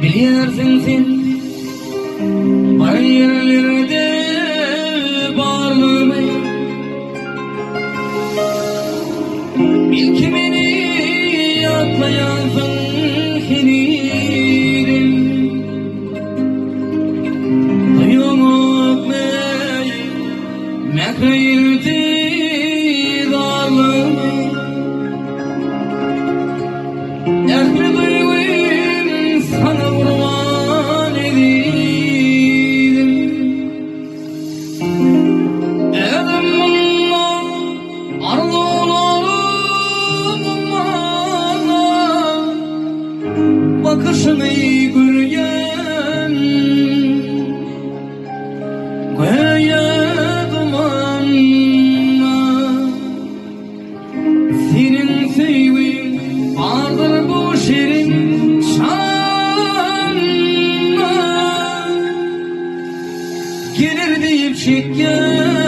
Bilirsin sen var yerlerde bağırmayı. Bil ki beni yaklayasın hinirim. Duyumak mekreyirdi darlığı. Dertli duygum sana kurban edeyim. Edim bundan arzularımla bakışını görgen koyadım anla. Senin sevgin vardır bu şirin şanla. Gelir deyip çekken